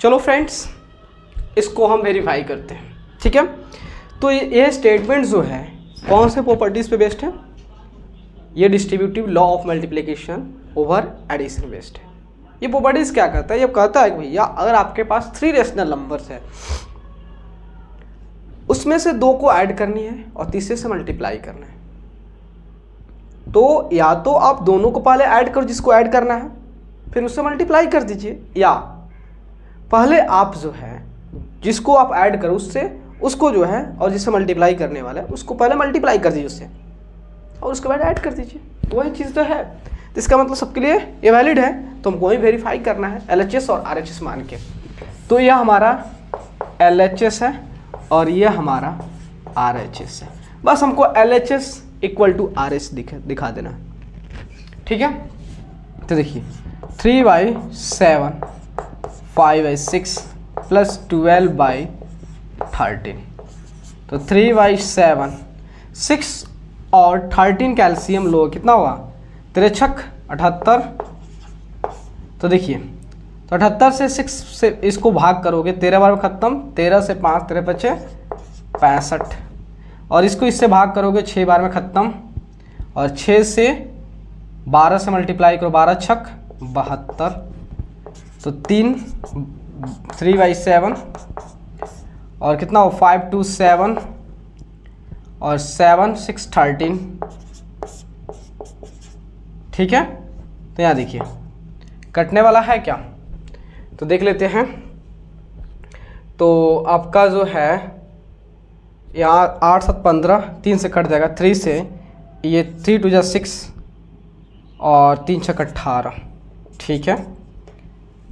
चलो फ्रेंड्स, इसको हम वेरीफाई करते हैं, ठीक है। तो ये स्टेटमेंट जो है कौन से प्रॉपर्टीज़ पे बेस्ड है? ये distributive law of multiplication over addition based है। ये प्रॉपर्टीज़ क्या कहता है? ये कहता है कि भैया अगर आपके पास 3 रेशनल नंबर्स है, उसमें से 2 को ऐड करनी है और तीसरे से मल्टीप्लाई करना है, तो या तो आप दोनों को पहले ऐड करो जिसको ऐड करना है, फिर उससे मल्टीप्लाई कर दीजिए, या पहले आप जो है जिसको आप ऐड करो उसको जो है और जिससे मल्टीप्लाई करने वाला है उसको पहले मल्टीप्लाई कर दीजिए उससे और उसके बाद ऐड कर दीजिए। तो वही चीज़ तो है। तो इसका मतलब सबके लिए ये वैलिड है, तो हमको ही वेरीफाई करना है LHS और RHS मान के। तो यह हमारा LHS है और ये हमारा RHS है। बस हमको LHS इक्वल टू RH दिखा देना है, ठीक है। तो देखिए 3/7 5/6 प्लस 12/13, तो 3/7 6 और 13 कैल्शियम लो, कितना हुआ? 3 छक 78। तो देखिए, तो 78 से 6 से इसको भाग करोगे, 13 बार में ख़त्म, 13 से 5 13 बचे 65, और इसको इससे भाग करोगे 6 बार में ख़त्म, और 6 से 12 से मल्टीप्लाई करो, 12 छक 72, तो 3/7 और कितना हो 5 2 7 और 7 6 13, ठीक है। तो यहाँ देखिए कटने वाला है क्या, तो देख लेते हैं। तो आपका जो है यहाँ 8 7 15, 3 से कट जाएगा, 3 से ये 3 2 जा 6 और 3 6 18, ठीक है।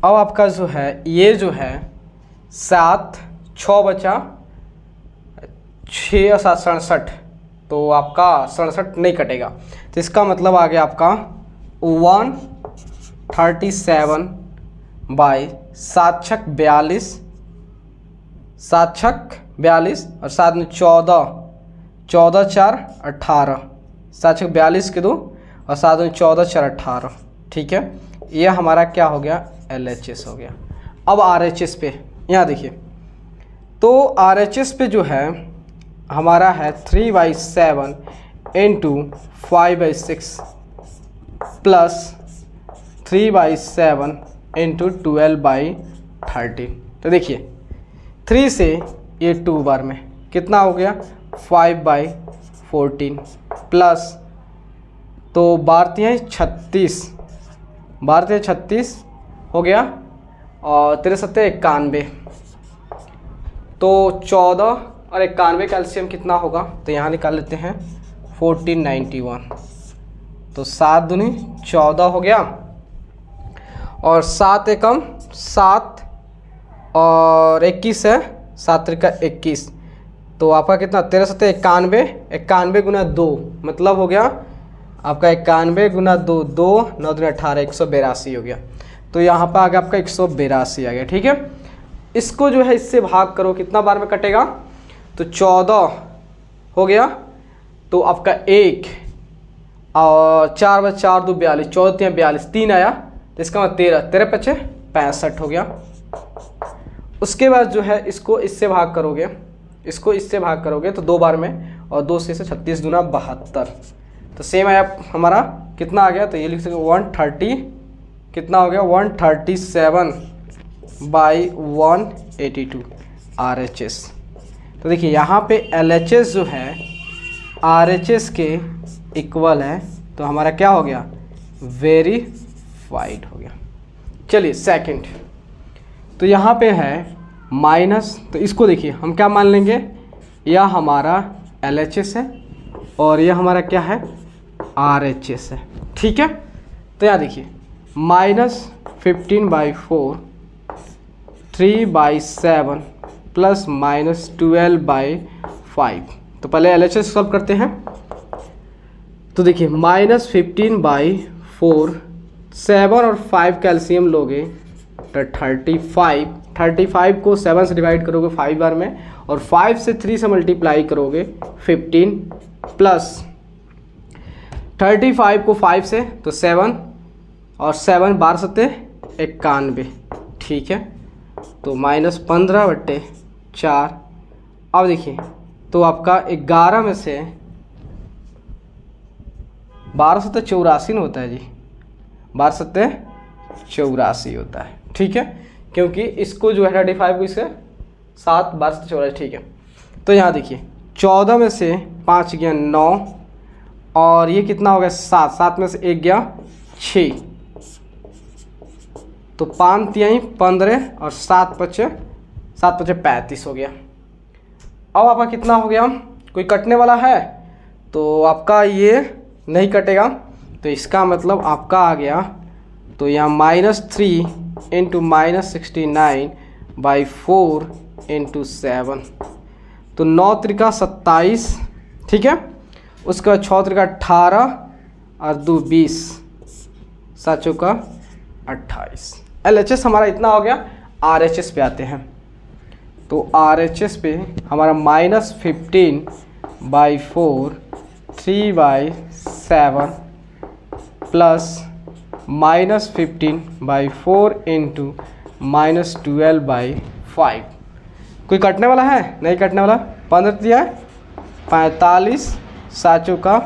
अब आपका जो है ये जो है 7 6 बचा 6 और 7 67, तो आपका 67 नहीं कटेगा, तो इसका मतलब आ गया आपका 137/7 छक 42, 7 छक 42 और 7 में 14 14 4 18, 7 छक 42 के 2 और 7 में 14 4 18, ठीक है। ये हमारा क्या हो गया? LHS हो गया। अब RHS पे यहाँ देखिए, तो RHS पे जो है हमारा है 3/7 इंटू 5/6 प्लस 3/7 इंटू 12/13। तो देखिए 3 से ये 2 बार में कितना हो गया 5/14 प्लस, तो 36 हो गया और 3 7 91, तो 14 और 91 कैल्शियम कितना होगा, तो यहाँ निकाल लेते हैं 1491, तो 7 दूनी 14 हो गया और 7 एकम 7 और 21 है, 7 त्रिका 21, तो आपका कितना 13 7 91, 91 गुना 2 मतलब हो गया आपका 91 गुना 2 2 9 दूनी 18 182 हो गया। तो यहाँ पर आ गया आपका 182 आ गया, ठीक है। इसको जो है इससे भाग करो, कितना बार में कटेगा, तो 14 हो गया, तो आपका 1 और 4 बच 4 2 42, 14 3 42, 3 आया, तो इसका मतलब 13 पचे 65 हो गया। उसके बाद जो है इसको इससे भाग करोगे, तो 2 बार में, और 2 से 36 दूना 72, तो सेम आया हमारा कितना आ गया, तो ये लिख सकते 130, कितना हो गया 137/182 RHS। तो देखिए यहाँ पे LHS जो है RHS के इक्वल है, तो हमारा क्या हो गया वेरीफाइड हो गया। चलिए सेकंड, तो यहाँ पे है माइनस, तो इसको देखिए हम क्या मान लेंगे, यह हमारा LHS है और यह हमारा क्या है RHS है, ठीक है। तो यहाँ देखिए -15/4 3/7 प्लस -12/5, तो पहले LHS सॉल्व करते हैं। तो देखिए -15/4 7 और 5 कैल्शियम लोगे तो 35 को 7 से डिवाइड करोगे 5 बार में, और 5 से 3 से मल्टीप्लाई करोगे 15 प्लस 35 को 5 से तो 7 और 7 12 7 91, ठीक है। तो -15/4। अब देखिए तो आपका 11 में से 1284 होता है जी, 1284 होता है, ठीक है, क्योंकि इसको जो है 35 को इससे 7 1284, ठीक है। तो यहाँ देखिए 14 में से 5 गया 9, और ये कितना हो गया 7, 7 में से 1 गया 6, तो 5 तिहाई 15 और 7 पचे 35 हो गया। अब आपका कितना हो गया, कोई कटने वाला है तो आपका ये नहीं कटेगा, तो इसका मतलब आपका आ गया, तो यहाँ -3 इंटू -69/4 इंटू 7, तो 9 त्रिका 27, ठीक है। उसके बाद 6 त्रिका 18 और 2 20, 7 चौका 28। LHS हमारा इतना हो गया। RHS पे आते हैं, तो RHS पे हमारा -15/4 3/7 प्लस -15/4 इंटू -12/5। कोई कटने वाला है? नहीं कटने वाला। 15 दिया है 45, 7 चौका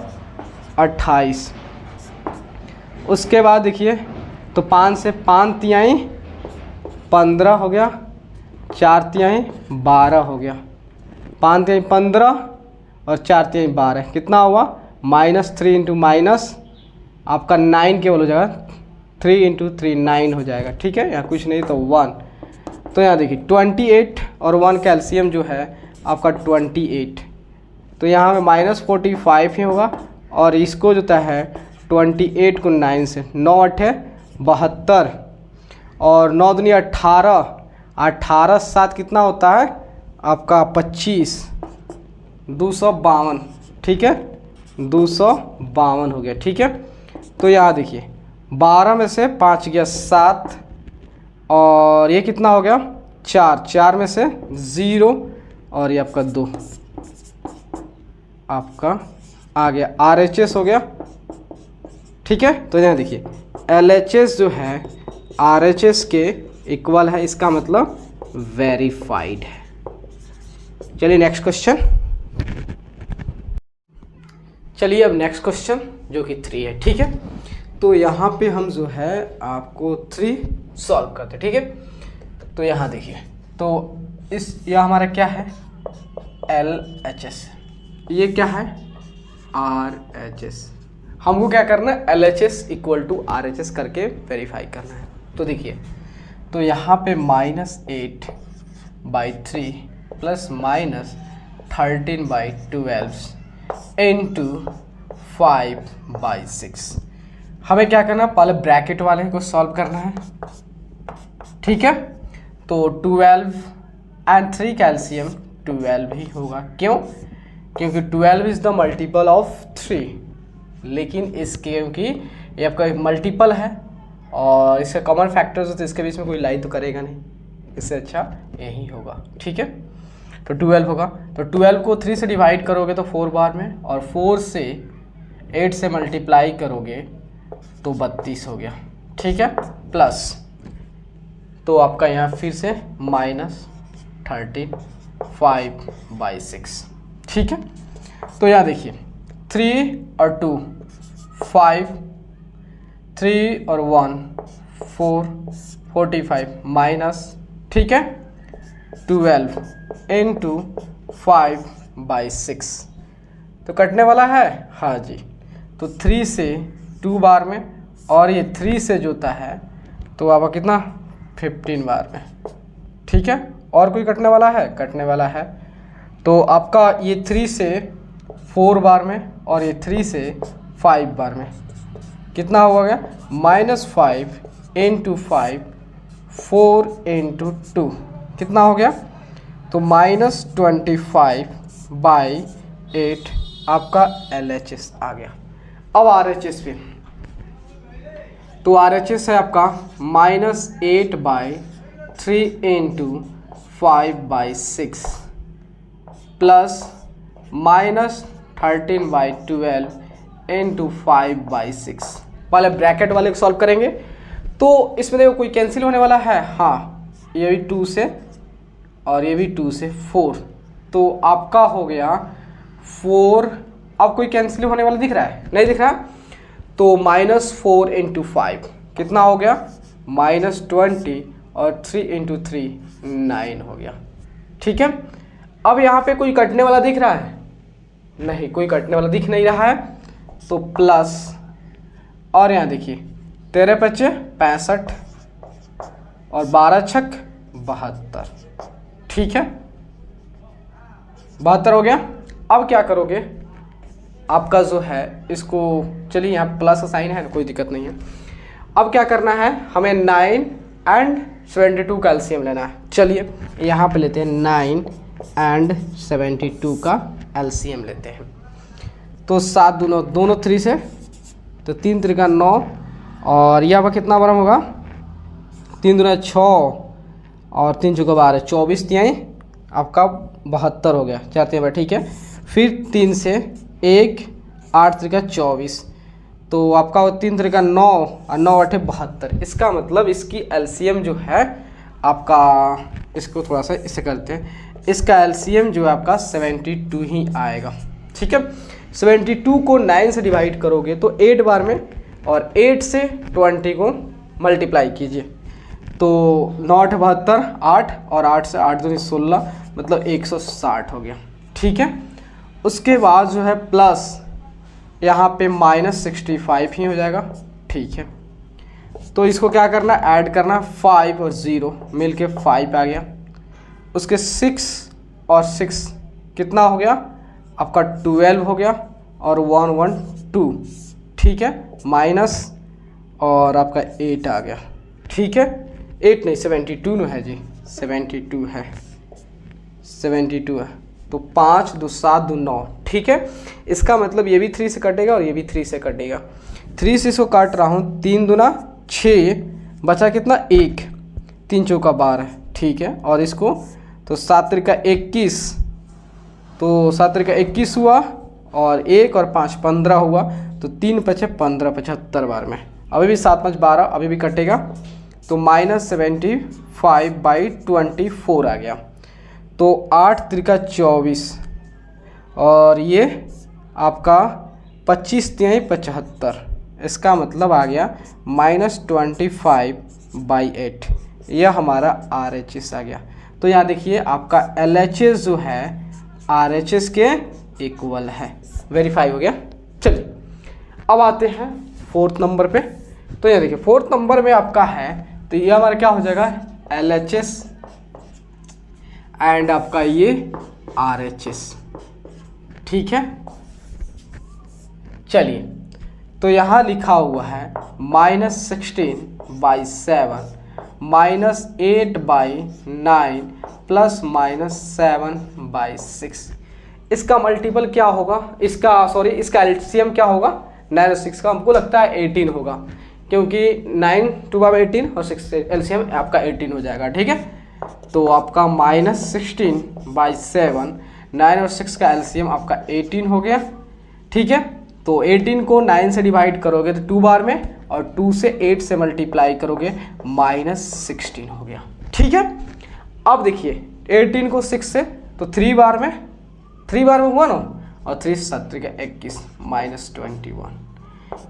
28। उसके बाद देखिए तो 5 से 5 तिहाई 15 हो गया, 4 तिहाई 12 हो गया, 5 तिहाई 15 और 4 तिहाई 12, कितना हुआ -3 इंटू माइनस आपका 9 केवल हो जाएगा, 3 इंटू 3 9 हो जाएगा, ठीक है। यहाँ कुछ नहीं तो 1। तो यहाँ देखिए 28 और 1 कैल्शियम जो है आपका 28, तो यहाँ में -45 ही होगा, और इसको जो है 28 को 9 से 9 8 72 और 9 दूनी 18, 18 7 कितना होता है आपका 25, 252, ठीक है, 252 हो गया, ठीक है। तो यहाँ देखिए 12 में से 5 गया 7, और ये कितना हो गया 4, 4 में से 0 और ये आपका 2 आपका आ गया, RHS हो गया, ठीक है। तो यहाँ देखिए LHS जो है RHS के इक्वल है, इसका मतलब वेरीफाइड है। चलिए नेक्स्ट क्वेश्चन, चलिए अब नेक्स्ट क्वेश्चन जो कि 3 है, ठीक है। तो यहाँ पे हम जो है आपको 3 सॉल्व करते हैं, ठीक है। तो यहाँ देखिए तो यह हमारा क्या है LHS, ये क्या है RHS। हमको क्या करना है LHS इक्वल टू RHS करके वेरीफाई करना है। तो देखिए तो यहाँ पे -8/3 प्लस -13/12 इंटू 5/6। हमें क्या करना है, पहले ब्रैकेट वाले को सॉल्व करना है, ठीक है। तो 12 एंड 3 कैल्शियम 12 ही होगा, क्यों, क्योंकि 12 इज़ द मल्टीपल ऑफ 3, लेकिन इसके क्योंकि ये आपका मल्टीपल है और इसका कॉमन फैक्टर्स हो तो इसके बीच में कोई लाई तो करेगा नहीं, इससे अच्छा यही होगा, ठीक है। तो 12 होगा, तो 12 को 3 से डिवाइड करोगे तो 4 बार में, और 4 से 8 से मल्टीप्लाई करोगे तो 32 हो गया, ठीक है। प्लस तो आपका यहाँ फिर से -13/5/6, ठीक है। तो यहाँ देखिए 3 और 2 5, 3 और 1 4 45 माइनस, ठीक है, 12 इंटू 5/6। तो कटने वाला है, हाँ जी। तो 3 से 2 बार में, और ये 3 से जोता है तो आपका कितना 15 बार में, ठीक है। और कोई कटने वाला है, कटने वाला है, तो आपका ये 3 से 4 बार में और ये 3 से 5 बार में, कितना हो गया -5 इंटू 5 4 इंटू 2, कितना हो गया, तो -25/8 आपका LHS आ गया। अब RHS पे, तो RHS है आपका -8/3 इंटू 5/6 प्लस -13/12 इंटू 5/6। पहले ब्रैकेट वाले को सॉल्व करेंगे, तो इसमें देखो कोई कैंसिल होने वाला है, हाँ ये भी 2 से और ये भी 2 से 4, तो आपका हो गया 4। अब कोई कैंसिल होने वाला दिख रहा है? नहीं दिख रहा। तो -4 × 5 कितना हो गया? -20 और 3 × 3 9 हो गया। ठीक है। अब यहाँ पे कोई कटने वाला दिख रहा है? नहीं, कोई कटने वाला दिख नहीं रहा है, तो प्लस। और यहाँ देखिए 13 × 5 = 65 और 12 × 6 = 72। ठीक है, 72 हो गया। अब क्या करोगे? आपका जो है इसको, चलिए यहाँ प्लस का साइन है, कोई दिक्कत नहीं है। अब क्या करना है? हमें 9 और 72 का एलसीएम लेना है। चलिए यहाँ पे लेते हैं 9 और 72 का एलसीएम लेते हैं। तो 7 दोनों 3 से, तो 3 × 3 = 9 और यहाँ पर कितना बड़ा होगा? 3 × 2 = 6 और 3 × 4 = 12, 24 तिहाई आपका 72 हो गया, 4 तिहाई। ठीक है, फिर 3 से 1, 8 × 3 = 24, तो आपका 3 × 3 = 9 और 9 × 8 = 72। इसका मतलब इसकी एलसीएम जो है आपका, इसको थोड़ा सा इससे करते हैं, इसका एलसीएम जो है आपका 72 ही आएगा। ठीक है, 72 को 9 से डिवाइड करोगे तो 8 बार में, और 8 से 20 को मल्टीप्लाई कीजिए, तो 9 × 8 = 72, 8 और 8 से 8 दूनी 16, मतलब 160 हो गया। ठीक है, उसके बाद जो है प्लस यहाँ पे -65 ही हो जाएगा। ठीक है, तो इसको क्या करना? ऐड करना, 5 और 0 मिलके 5 आ गया। उसके 6 और 6 कितना हो गया? आपका 12 हो गया, और 1 1 2। ठीक है, माइनस और आपका 8 आ गया। ठीक है, 8 नहीं 72 है जी, 72 है, 72 है। तो 5 2 7 2 9। ठीक है, इसका मतलब ये भी 3 से कटेगा और ये भी 3 से कटेगा। 3 से इसको काट रहा हूँ, 3 दूना 6, बचा कितना? 1, 3 × 4 = 12। ठीक है, और इसको तो 7 × 3 = 21, तो 7 × 3 = 21 हुआ, और 1 और 5 15 हुआ, तो 3 × 5 = 15, 75 बार में। अभी भी 7 × 5 = 12, अभी भी कटेगा, तो -75/24 आ गया। तो 8 × 3 = 24, और ये आपका 25 तिहाई 75। इसका मतलब आ गया -25/8। यह हमारा RHS आ गया। तो यहाँ देखिए आपका LHS जो है RHS के इक्वल है। वेरीफाई हो गया। चलिए अब आते हैं 4th नंबर पे। तो यहाँ देखिए 4th नंबर में आपका है, तो ये हमारा क्या हो जाएगा? LHS एंड आपका ये RHS। ठीक है, चलिए तो यहाँ लिखा हुआ है -16/7 -8/9 प्लस -7/6। इसका मल्टीपल क्या होगा? इसका एलसीएम क्या होगा? 9 और 6 का हमको लगता है 18 होगा, क्योंकि 9 2 × 18 और 6 एलसीएम आपका 18 हो जाएगा। ठीक है, तो आपका -16/7, 9 और 6 का एलसीएम आपका 18 हो गया। ठीक है, तो 18 को 9 से डिवाइड करोगे तो 2 बार में, और 2 से 8 से मल्टीप्लाई करोगे -16 हो गया। ठीक है, अब देखिए 18 को 6 से, तो 3 बार में हुआ ना, और 3 7 × 21 -21।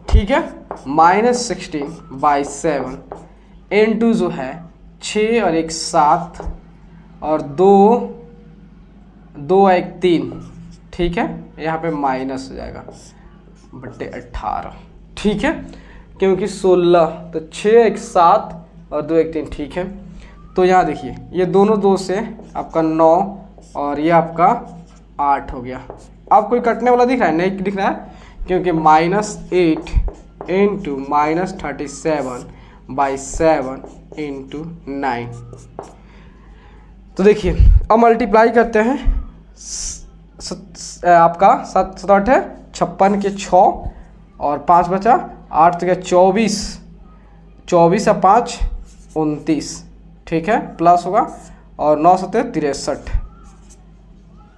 ठीक है, -16/7 × जो है 6 और 1 7 और 2 2 1 3। ठीक है, यहाँ पे माइनस हो जाएगा /18। ठीक है, क्योंकि 16, तो 6 1 7 और 2 1 3। ठीक है, तो यहाँ देखिए ये दोनों 2 से आपका 9 और ये आपका 8 हो गया। अब कोई कटने वाला दिख रहा है? नहीं दिख रहा है, क्योंकि -8 × -37/7 × 9। तो देखिए अब मल्टीप्लाई करते हैं, आपका 7 7 8 56 के 6 और 5 बचा, 8 × 24, 24 और 5 29। ठीक है, प्लस होगा, और 9 7 63।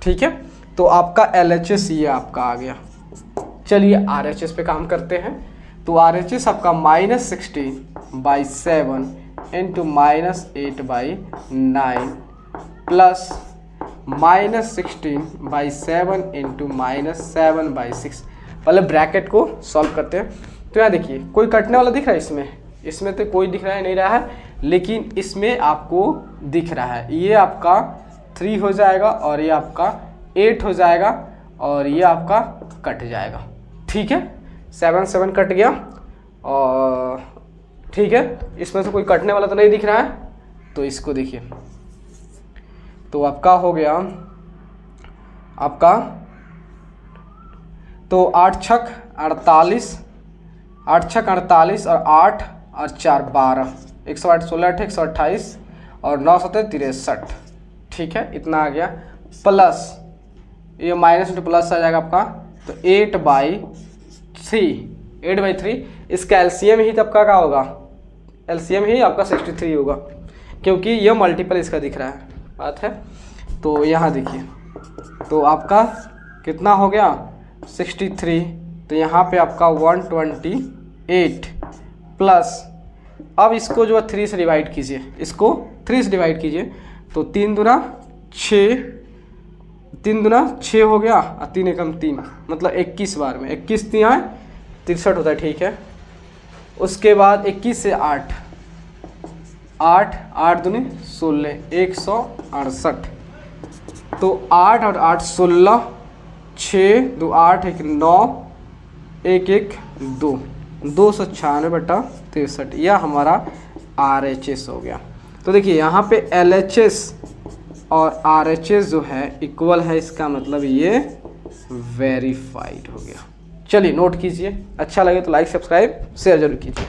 ठीक है, तो आपका LHS ये आपका आ गया। चलिए RHS पे काम करते हैं। तो RHS आपका -16/7 इंटू -8/9 प्लस -16/7 इंटू -7/6। पहले ब्रैकेट को सॉल्व करते हैं। तो यहाँ देखिए कोई कटने वाला दिख रहा है इसमें तो कोई दिख रहा है नहीं रहा है, लेकिन इसमें आपको दिख रहा है। ये आपका 3 हो जाएगा और ये आपका 8 हो जाएगा और ये आपका कट जाएगा। ठीक है, 7 कट गया और ठीक है, इसमें से कोई कटने वाला तो नहीं दिख रहा है। तो इसको देखिए, तो आपका हो गया आपका तो 8 छक 48, 8 छक 48 और 8 और 4 12, 108 16 8 128 और 9 7 63। ठीक है, इतना आ गया। प्लस ये माइनस इंटू प्लस आ जाएगा आपका, तो 8/3। इसका एलसीएम ही तब का होगा, एलसीएम ही आपका 63 होगा, क्योंकि यह मल्टीपल इसका दिख रहा है। बात है, तो यहाँ देखिए, तो आपका कितना हो गया 63। तो यहाँ पे आपका 128 प्लस, अब इसको जो है 3 से डिवाइड कीजिए, इसको 3 से डिवाइड कीजिए, तो 3 दूना 6, 3 दूना 6 हो गया और 3 एकम 3, मतलब 21 बार में 21 यहाँ 63 होता है। ठीक है, उसके बाद 21 से 8 दूनी 16 168। तो 8 और 8 16, 6 2 8 1 9 1 1 2, 296/63। यह हमारा RHS हो गया। तो देखिए यहाँ पे LHS और RHS जो है इक्वल है, इसका मतलब ये वेरीफाइड हो गया। चलिए नोट कीजिए, अच्छा लगे तो लाइक सब्सक्राइब शेयर जरूर कीजिए।